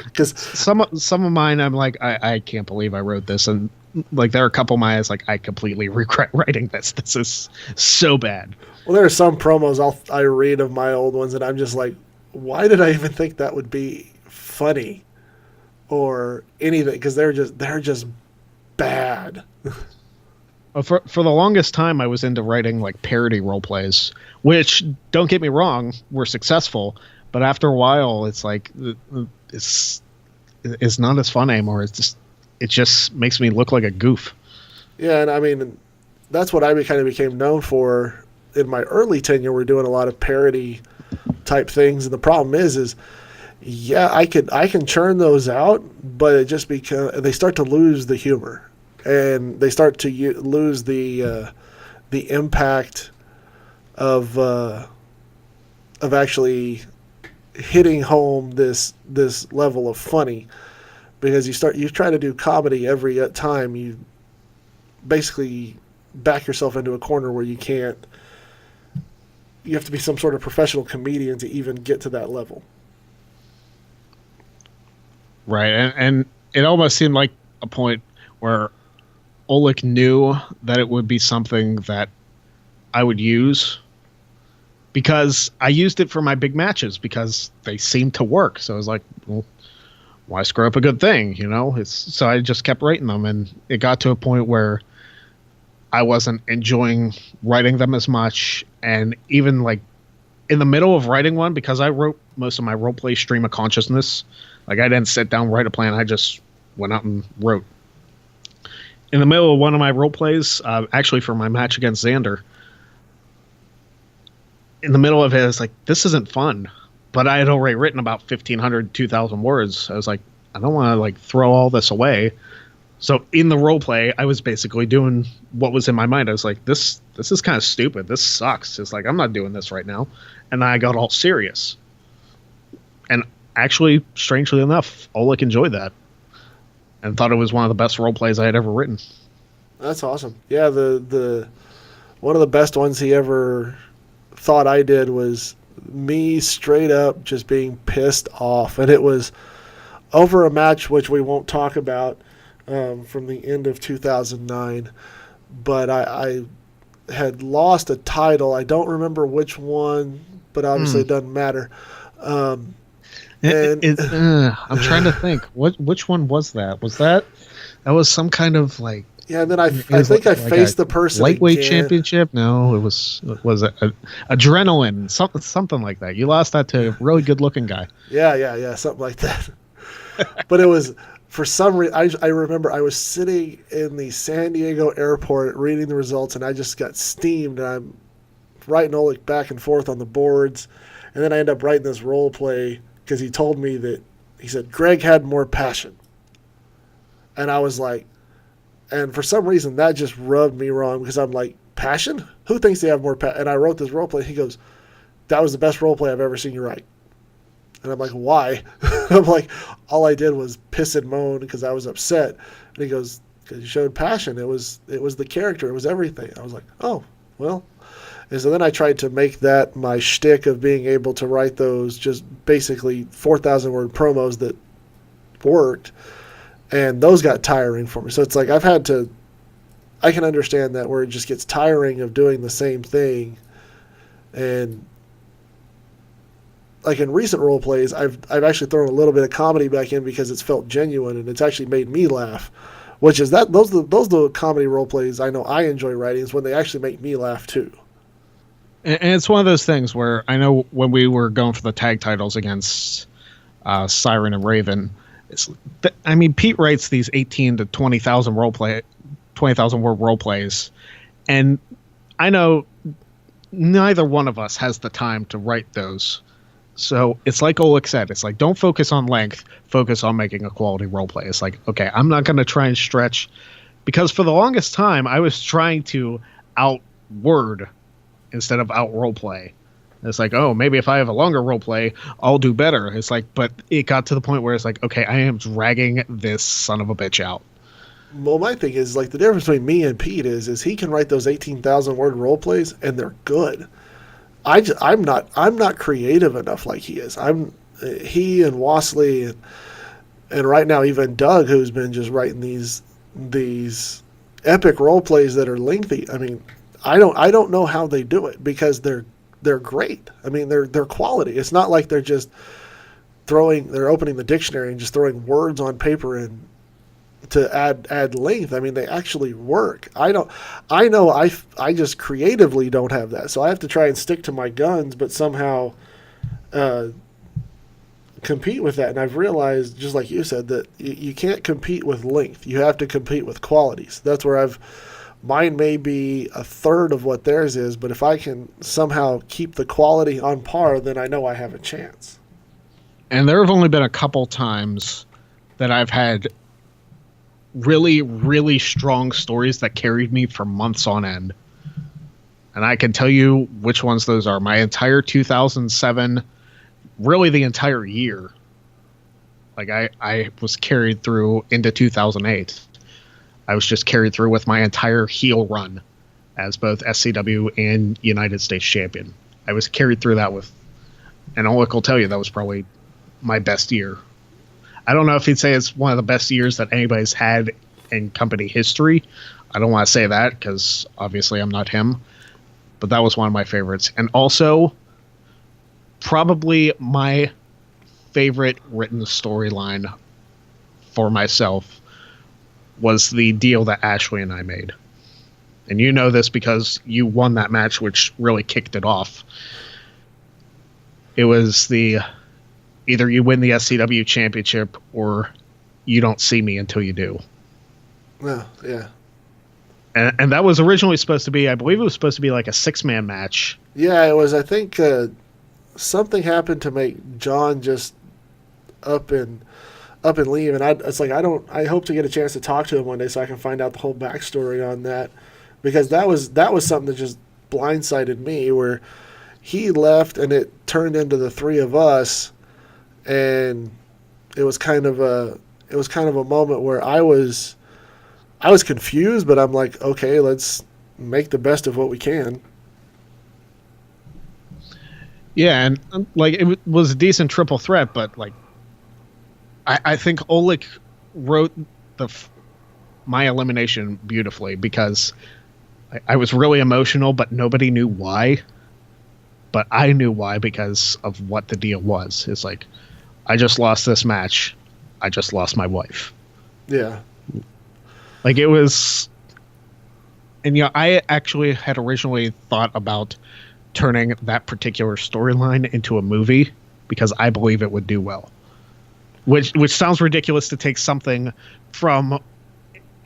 Because some of mine, I'm like, I can't believe I wrote this, and like there are a couple of mine, it's like I completely regret writing this. This is so bad. Well, there are some promos I read of my old ones, and I'm just like, why did I even think that would be funny or anything? Because they're just bad. For the longest time, I was into writing like parody role plays, which, don't get me wrong, were successful. But after a while, it's like it's not as fun anymore. It just makes me look like a goof. Yeah, and I mean, that's what I kind of became known for in my early tenure. We're doing a lot of parody type things, and the problem is yeah, I can churn those out, but it just they start to lose the humor, and they start to lose the impact of actually hitting home this level of funny, because you try to do comedy every time, you basically back yourself into a corner where you have to be some sort of professional comedian to even get to that level. Right, and it almost seemed like a point where Oleg knew that it would be something that I would use, because I used it for my big matches because they seemed to work. So I was like, well, why screw up a good thing, you know? So I just kept writing them, and it got to a point where I wasn't enjoying writing them as much. And even like in the middle of writing one, because I wrote most of my roleplay stream of consciousness, like I didn't sit down, write a plan. I just went out and wrote. in the middle of one of my role plays, actually for my match against Xander, in the middle of it, I was like, this isn't fun. But I had already written about 1,500, 2,000 words. I was like, I don't want to like throw all this away. So in the role play, I was basically doing what was in my mind. I was like, this is kind of stupid. This sucks. It's like, I'm not doing this right now. And I got all serious. And actually, strangely enough, Oleg enjoyed that and thought it was one of the best role plays I had ever written. That's awesome. Yeah, the one of the best ones he ever thought I did was me straight up just being pissed off. And it was over a match which we won't talk about from the end of 2009. But I had lost a title. I don't remember which one, but obviously it doesn't matter. I'm trying to think. Which one was that? That was some kind of like. Yeah, and then I think I faced the person lightweight again. championship. No, it was adrenaline, something like that. You lost that to a really good looking guy. Yeah, something like that. But it was for some reason. I remember I was sitting in the San Diego airport reading the results, and I just got steamed. And I'm writing Oleg back and forth on the boards, and then I end up writing this role play because he told me that he said Greg had more passion, and I was like. And for some reason, that just rubbed me wrong because I'm like, passion? Who thinks they have more passion? And I wrote this role play. He goes, that was the best role play I've ever seen you write. And I'm like, why? I'm like, all I did was piss and moan because I was upset. And he goes, because you showed passion. It was the character. It was everything. I was like, oh, well. And so then I tried to make that my shtick of being able to write those just basically 4,000-word promos that worked. And those got tiring for me. So it's like I can understand that where it just gets tiring of doing the same thing. And like in recent role plays, I've actually thrown a little bit of comedy back in because it's felt genuine and it's actually made me laugh. Which is those are the comedy role plays I know I enjoy writing is when they actually make me laugh too. And it's one of those things where I know when we were going for the tag titles against Siren and Raven. Pete writes these 18 to 20,000 word role plays, and I know neither one of us has the time to write those. So it's like Oleg said, it's like don't focus on length, focus on making a quality role play. It's like, okay, I'm not going to try and stretch, because for the longest time I was trying to out word instead of out role play. It's like, oh, maybe if I have a longer role play, I'll do better. It's like, but it got to the point where it's like, okay, I am dragging this son of a bitch out. Well, my thing is like the difference between me and Pete is he can write those 18,000-word role plays and they're good. I'm not creative enough like he is. He and Wasley and right now even Doug, who's been just writing these epic role plays that are lengthy. I mean, I don't know how they do it because they're great. I mean, they're quality. It's not like they're just they're opening the dictionary and just throwing words on paper and to add length. I mean, they actually work. I just creatively don't have that. So I have to try and stick to my guns, but somehow compete with that. And I've realized, just like you said, that you can't compete with length. You have to compete with qualities. That's where mine may be a third of what theirs is, but if I can somehow keep the quality on par, then I know I have a chance. And there have only been a couple times that I've had really, really strong stories that carried me for months on end. And I can tell you which ones those are. My entire 2007, really the entire year. Like I was carried through into 2008. I was just carried through with my entire heel run as both SCW and United States champion. I was carried through that and Oleg will tell you that was probably my best year. I don't know if he'd say it's one of the best years that anybody's had in company history. I don't want to say that because obviously I'm not him, but that was one of my favorites. And also probably my favorite written storyline for myself was the deal that Ashley and I made. And you know this because you won that match, which really kicked it off. It was either you win the SCW championship or you don't see me until you do. Well, yeah. And that was originally supposed to be, I believe it was supposed to be like a 6-man match. Yeah, it was. I think something happened to make John just up and leave, and I hope to get a chance to talk to him one day so I can find out the whole backstory on that, because that was something that just blindsided me, where he left and it turned into the three of us, and it was kind of a moment where I was confused, but I'm like, okay, let's make the best of what we can. Yeah, and like it was a decent triple threat, but like I think Oleg wrote my elimination beautifully, because I was really emotional, but nobody knew why. But I knew why, because of what the deal was. It's like, I just lost this match. I just lost my wife. Yeah. Like it was, and I actually had originally thought about turning that particular storyline into a movie, because I believe it would do well. Which sounds ridiculous to take something from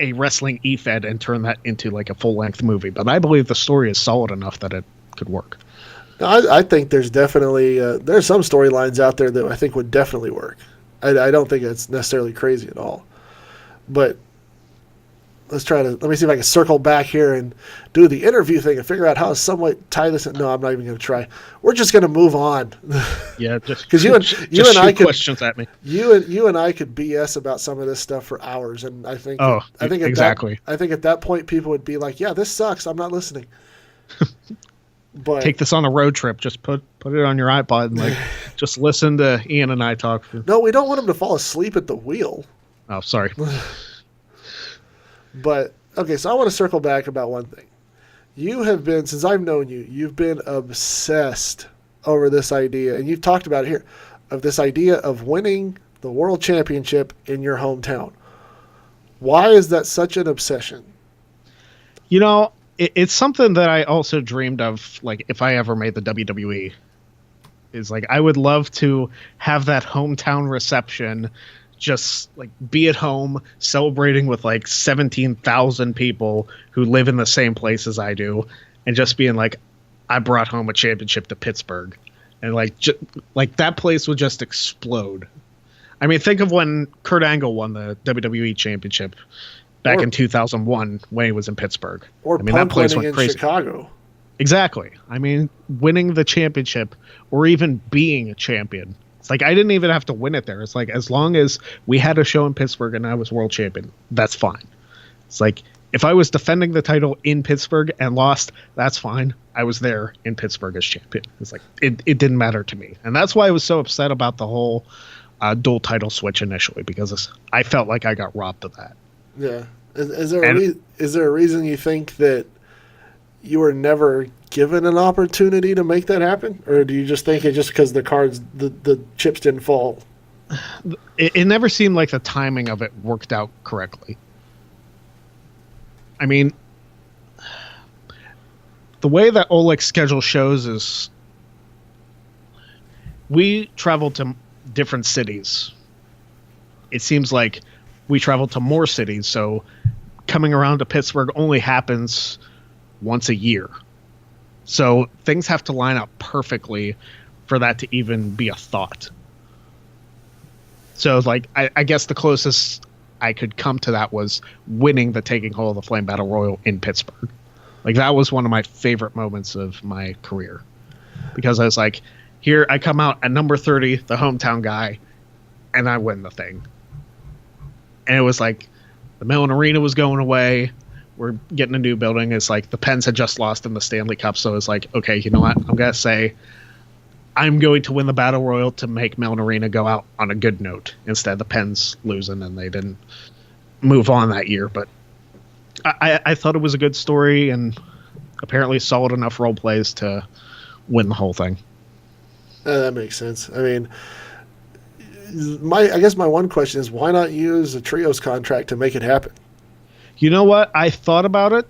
a wrestling e-fed and turn that into like a full-length movie, but I believe the story is solid enough that it could work. I think there's definitely there's some storylines out there that I think would definitely work. I don't think it's necessarily crazy at all. But let me see if I can circle back here and do the interview thing and figure out how to somewhat tie this in. No, I'm not even going to try. We're just going to move on. Yeah, just because you and I could questions at me. You and I could BS about some of this stuff for hours, and I think exactly. I think at that point people would be like, "Yeah, this sucks. I'm not listening." But take this on a road trip. Just put it on your iPod and like just listen to Ian and I talk. No, we don't want him to fall asleep at the wheel. Oh, sorry. But okay, so I want to circle back about one thing. You have been, since I've known you, you've been obsessed over this idea, and you've talked about it here, of this idea of winning the world championship in your hometown. Why is that such an obsession? It's something that I also dreamed of, like, if I ever made the WWE. Is like, I would love to have that hometown reception, just like be at home celebrating with like 17,000 people who live in the same place as I do, and just being like, I brought home a championship to Pittsburgh, and like that place would just explode. I mean, think of when Kurt Angle won the WWE championship back in 2001 when he was in Pittsburgh. Or that place went crazy. Chicago. Exactly. I mean, winning the championship or even being a champion. It's like, I didn't even have to win it there. It's like, as long as we had a show in Pittsburgh and I was world champion, that's fine. It's like, if I was defending the title in Pittsburgh and lost, that's fine. I was there in Pittsburgh as champion. It's like, it didn't matter to me. And that's why I was so upset about the whole dual title switch initially, because I felt like I got robbed of that. Yeah. Is there a reason you think that you were never given an opportunity to make that happen? Or do you just think it's just because the chips didn't fall? It never seemed like the timing of it worked out correctly. I mean, the way that Oleg's schedule shows is we travel to different cities. It seems like we travel to more cities, so coming around to Pittsburgh only happens once a year. So things have to line up perfectly for that to even be a thought. So like, I guess the closest I could come to that was winning the Taking Hold of the Flame Battle Royal in Pittsburgh. Like, that was one of my favorite moments of my career, because I was like, here I come out at number 30, the hometown guy, and I win the thing. And it was like, the Mellon Arena was going away. We're getting a new building. It's like the Pens had just lost in the Stanley Cup. So it's like, okay, you know what? I'm going to say I'm going to win the Battle Royal to make Mellon Arena go out on a good note, instead of the Pens losing, and they didn't move on that year. But I thought it was a good story, and apparently solid enough role plays to win the whole thing. That makes sense. I mean, I guess my one question is, why not use a trios contract to make it happen? You know what? I thought about it,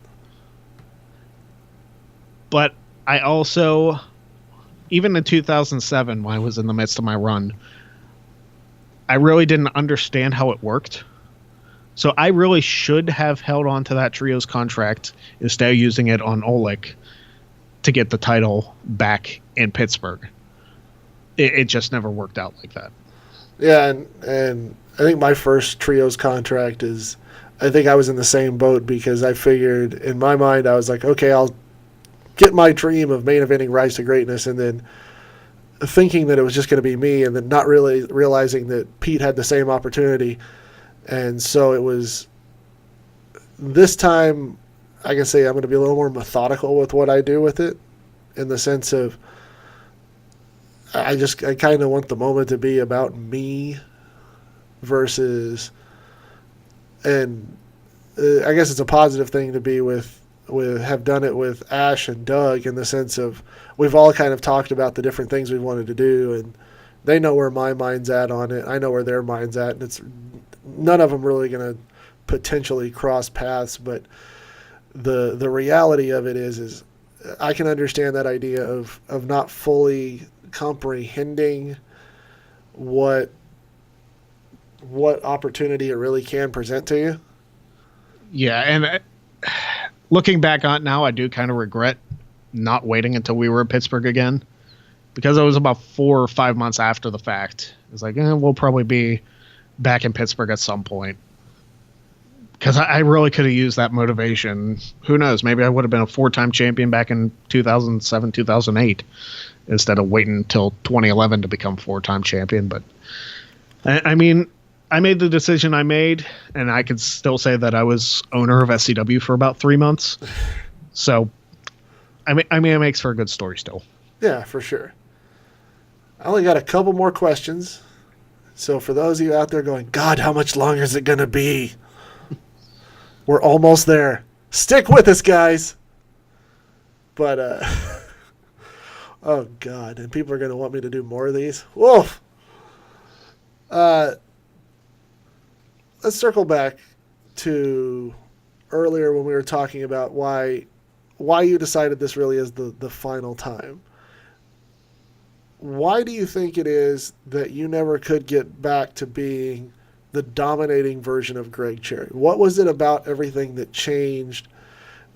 but I also, even in 2007, when I was in the midst of my run, I really didn't understand how it worked. So I really should have held on to that trios contract instead of using it on Oleg to get the title back in Pittsburgh. It just never worked out like that. Yeah, and I think my first trios contract is, I think I was in the same boat because I figured in my mind, I was like, okay, I'll get my dream of main eventing Rise to Greatness, and then thinking that it was just going to be me, and then not really realizing that Pete had the same opportunity. And so it was, this time I can say I'm going to be a little more methodical with what I do with it, in the sense of I kind of want the moment to be about me versus, and I guess it's a positive thing to be with have done it with Ash and Doug, in the sense of we've all kind of talked about the different things we wanted to do, and they know where my mind's at on it. I know where their mind's at, and it's none of them really going to potentially cross paths. But the reality of it is I can understand that idea of not fully comprehending what opportunity it really can present to you. Yeah, and looking back on it now, I do kind of regret not waiting until we were in Pittsburgh again, because it was about 4 or 5 months after the fact. It's like, we'll probably be back in Pittsburgh at some point. Because I really could have used that motivation. Who knows? Maybe I would have been a 4-time champion back in 2007, 2008, instead of waiting until 2011 to become 4-time champion. But, I mean, I made the decision I made, and I could still say that I was owner of SCW for about 3 months. So, I mean, it makes for a good story still. Yeah, for sure. I only got a couple more questions. So for those of you out there going, God, how much longer is it going to be? We're almost there. Stick with us, guys. But, oh, God. And people are going to want me to do more of these. Woof. Let's circle back to earlier when we were talking about why you decided this really is the final time. Why do you think it is that you never could get back to being the dominating version of Greg Cherry? What was it about everything that changed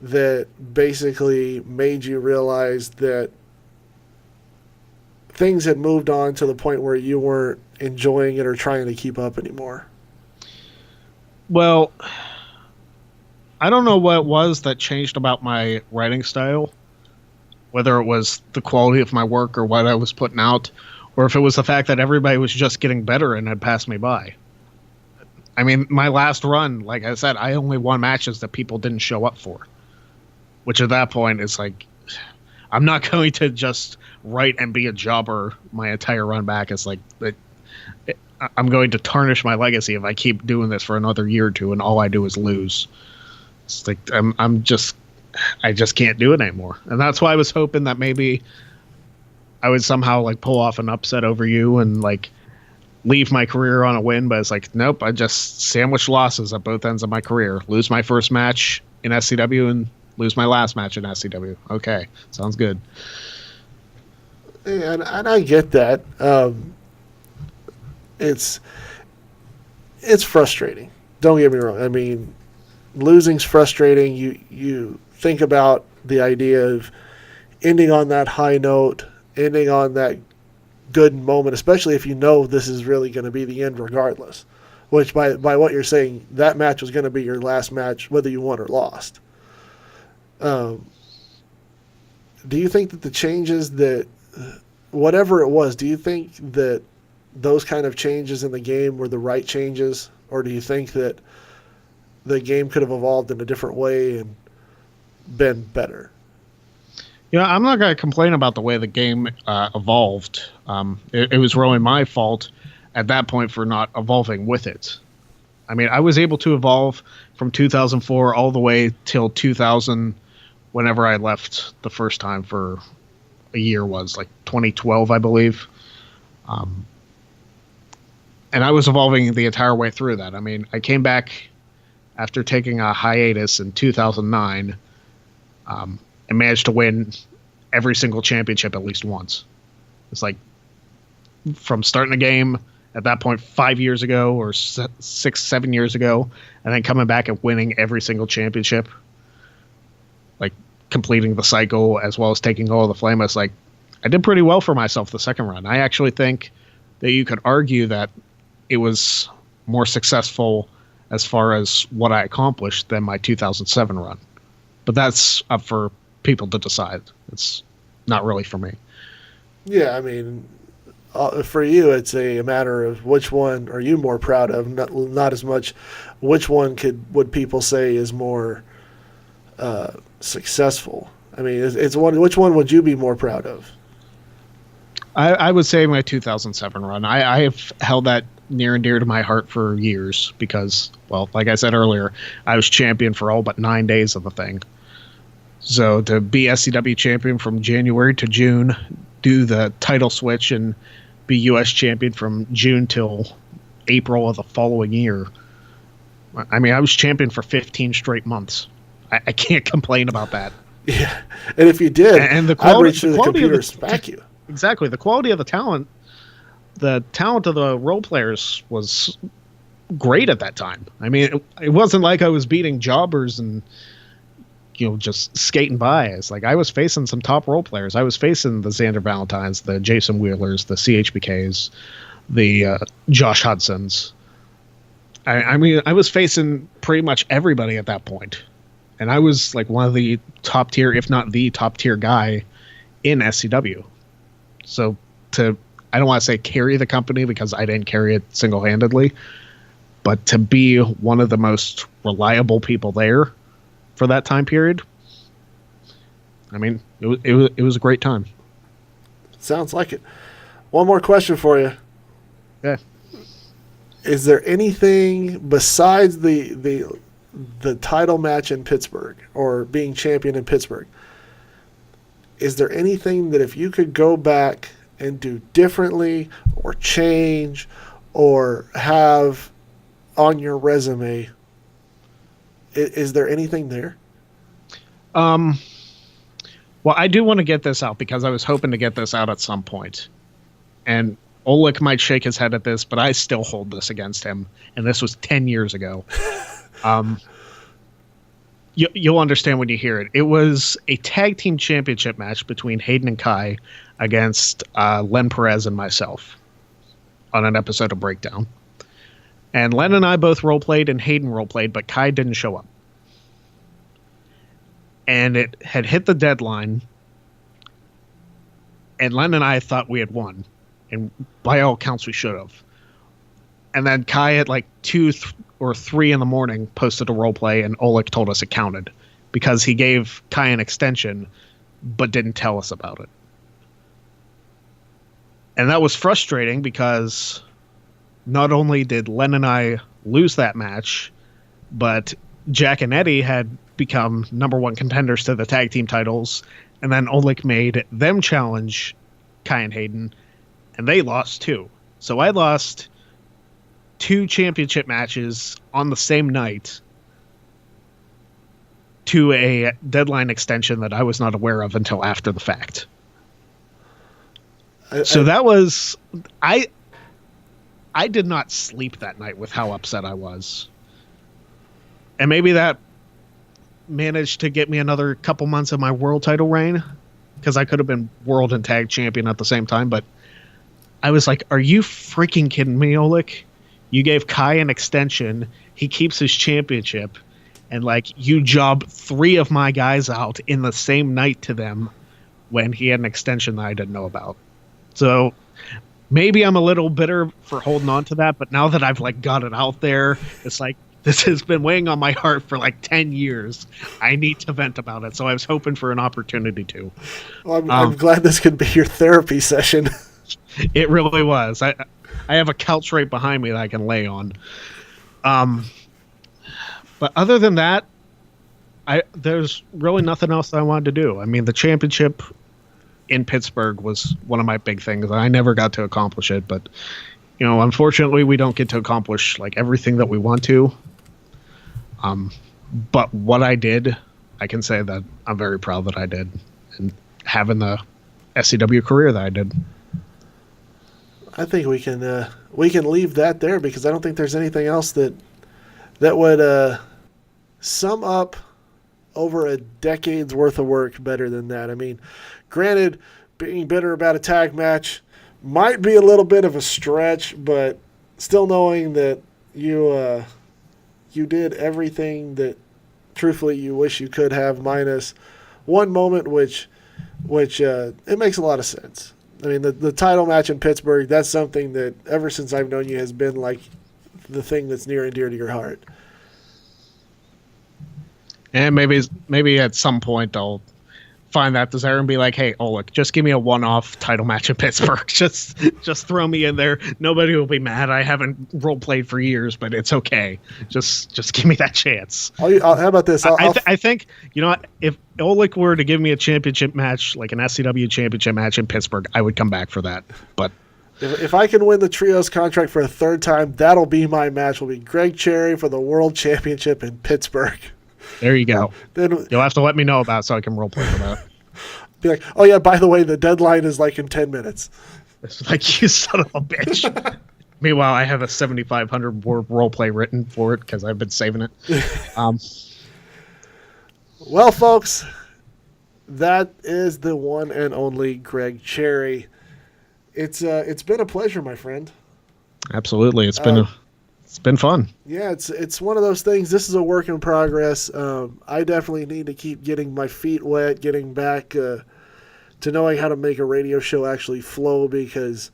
that basically made you realize that things had moved on to the point where you weren't enjoying it or trying to keep up anymore? Well, I don't know what it was that changed about my writing style, whether it was the quality of my work or what I was putting out, or if it was the fact that everybody was just getting better and had passed me by. I mean, my last run, like I said, I only won matches that people didn't show up for, which at that point is like, I'm not going to just write and be a jobber my entire run back. It's like, I'm going to tarnish my legacy if I keep doing this for another year or two and all I do is lose. It's like, I just can't do it anymore. And that's why I was hoping that maybe I would somehow like pull off an upset over you and like leave my career on a win. But it's like, nope, I just sandwich losses at both ends of my career. Lose my first match in SCW and lose my last match in SCW. Okay, sounds good. And I get that. It's frustrating. Don't get me wrong. I mean, losing's frustrating. You think about the idea of ending on that high note, ending on that good moment, especially if you know this is really going to be the end regardless, which by what you're saying, that match was going to be your last match whether you won or lost. Do you think that the changes that, whatever it was, do you think that those kind of changes in the game were the right changes, or do you think that the game could have evolved in a different way and been better? Yeah, I'm not going to complain about the way the game evolved. It was really my fault at that point for not evolving with it. I mean, I was able to evolve from 2004 all the way till 2000, whenever I left the first time for a year, was like 2012, I believe. And I was evolving the entire way through that. I mean, I came back after taking a hiatus in 2009 and managed to win every single championship at least once. It's like from starting a game at that point 5 years ago or 6-7 years ago, and then coming back and winning every single championship, like completing the cycle as well as taking all the flame. It's like I did pretty well for myself the second run. I actually think that you could argue that it was more successful as far as what I accomplished than my 2007 run. But that's up for people to decide. It's not really for me. Yeah, I mean, for you, it's a matter of which one are you more proud of, not as much which one would people say is more successful. I mean, which one would you be more proud of? I would say my 2007 run. I have held that near and dear to my heart for years because, well, like I said earlier, I was champion for all but 9 days of the thing. So to be SCW champion from January to June, do the title switch, and be U.S. champion from June till April of the following year. I mean, I was champion for 15 straight months. I can't complain about that. Yeah, and if you did, and the quality, I'd reach through the computer and smack you. Exactly. The quality of the talent of the role players was great at that time. I mean, it wasn't like I was beating jobbers and, just skating by. It's like I was facing some top role players. I was facing the Xander Valentines, the Jason Wheelers, the CHBKs, the Josh Hudsons. I mean, I was facing pretty much everybody at that point. And I was like one of the top tier, if not the top tier guy in SCW. So I don't want to say carry the company because I didn't carry it single-handedly, but to be one of the most reliable people there for that time period, I mean, it was a great time. Sounds like it. One more question for you. Yeah. Is there anything besides the title match in Pittsburgh or being champion in Pittsburgh? Is there anything that if you could go back and do differently or change or have on your resume, is there anything there? Well, I do want to get this out because I was hoping to get this out at some point. And Oleg might shake his head at this, but I still hold this against him. And this was 10 years ago. You'll understand when you hear it. It was a tag team championship match between Hayden and Kai against Len Perez and myself on an episode of Breakdown. And Len and I both role-played and Hayden role-played, but Kai didn't show up. And it had hit the deadline, and Len and I thought we had won. And by all accounts, we should have. And then Kai at like 2 or 3 in the morning posted a role play, and Oleg told us it counted because he gave Kai an extension but didn't tell us about it. And that was frustrating because not only did Len and I lose that match, but Jack and Eddie had become #1 contenders to the tag team titles, and then Oleg made them challenge Kai and Hayden, and they lost too. So I lost 2 championship matches on the same night to a deadline extension that I was not aware of until after the fact. That was... I did not sleep that night with how upset I was. And maybe that managed to get me another couple months of my world title reign, because I could have been world and tag champion at the same time, but I was like, are you freaking kidding me, Oleg? You gave Kai an extension, he keeps his championship, and like you job 3 of my guys out in the same night to them when he had an extension that I didn't know about. So maybe I'm a little bitter for holding on to that, but now that I've like got it out there, it's like this has been weighing on my heart for like 10 years. I need to vent about it. So I was hoping for an opportunity to. Well, I'm glad this could be your therapy session. It really was. I have a couch right behind me that I can lay on. But other than that, there's really nothing else that I wanted to do. I mean, the championship in Pittsburgh was one of my big things. I never got to accomplish it, but unfortunately, we don't get to accomplish like everything that we want to. But what I did, I can say that I'm very proud that I did, and having the SCW career that I did. I think we can we can leave that there because I don't think there's anything else that would sum up over a decade's worth of work better than that. I mean, granted, being bitter about a tag match might be a little bit of a stretch, but still knowing that you did everything that truthfully you wish you could have, minus one moment which it makes a lot of sense. I mean, the title match in Pittsburgh, that's something that ever since I've known you has been like the thing that's near and dear to your heart. And maybe at some point I'll find that desire and be like, hey, Oleg, just give me a one-off title match in Pittsburgh. Just throw me in there. Nobody will be mad. I haven't role-played for years, but it's okay. Just give me that chance. How about this? I think, you know what, if Oleg were to give me a championship match, like an SCW championship match in Pittsburgh, I would come back for that. But if I can win the Trios contract for a third time, that'll be my match. Will be Greg Cherry for the World Championship in Pittsburgh. There you go. Then you'll have to let me know about it so I can roleplay for that. Be like, oh yeah, by the way, the deadline is like in 10 minutes. It's like, you son of a bitch. Meanwhile, I have a 7,500 word roleplay written for it because I've been saving it. Well, folks, that is the one and only Greg Cherry. It's been a pleasure, my friend. Absolutely, it's been fun. Yeah, it's one of those things. This is a work in progress. I definitely need to keep getting my feet wet, getting back to knowing how to make a radio show actually flow, because,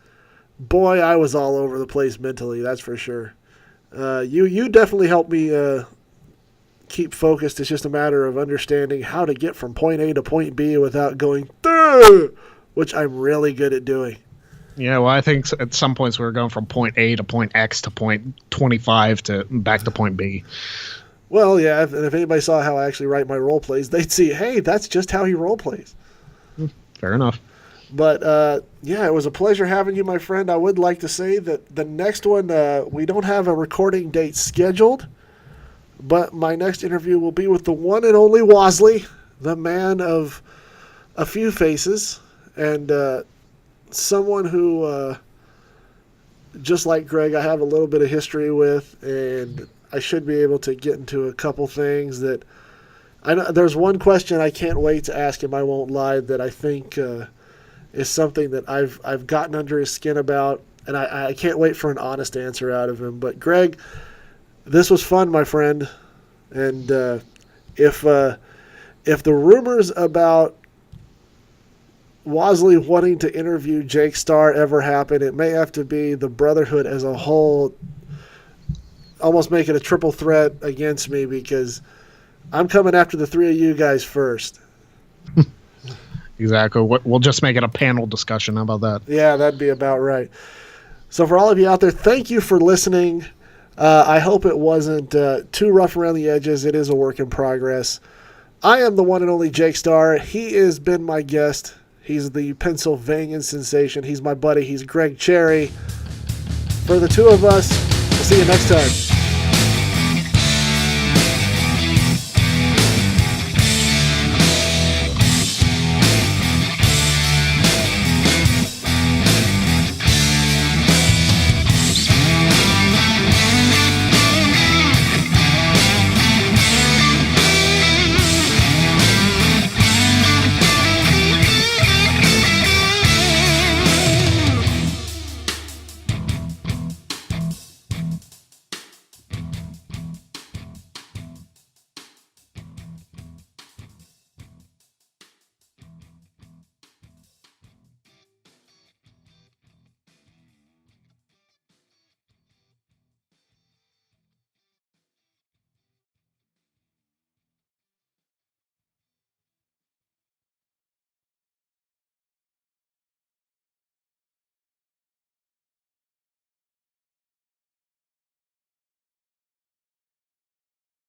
boy, I was all over the place mentally, that's for sure. You definitely helped me keep focused. It's just a matter of understanding how to get from point A to point B without going, which I'm really good at doing. Yeah, well, I think at some points we were going from point A to point X to point 25 to back to point B. Well, yeah, if anybody saw how I actually write my role plays, they'd see, hey, that's just how he role plays. Fair enough. But, yeah, it was a pleasure having you, my friend. I would like to say that the next one, we don't have a recording date scheduled, but my next interview will be with the one and only Wasley, the man of a few faces, and someone who, just like Greg, I have a little bit of history with, and I should be able to get into a couple things that I know. There's one question I can't wait to ask him, I won't lie, that I think is something that I've gotten under his skin about, and I can't wait for an honest answer out of him. But Greg, this was fun, my friend, and if the rumors about Wasley wanting to interview Jake Starr ever happen, it may have to be the Brotherhood as a whole almost make it a triple threat against me, because I'm coming after the three of you guys first. Exactly. We'll just make it a panel discussion. How about that? Yeah, that'd be about right. So for all of you out there, thank you for listening. I hope it wasn't too rough around the edges. It is a work in progress. I am the one and only Jake Starr. He has been my guest. He's the Pennsylvanian sensation. He's my buddy. He's Greg Cherry. For the two of us, we'll see you next time.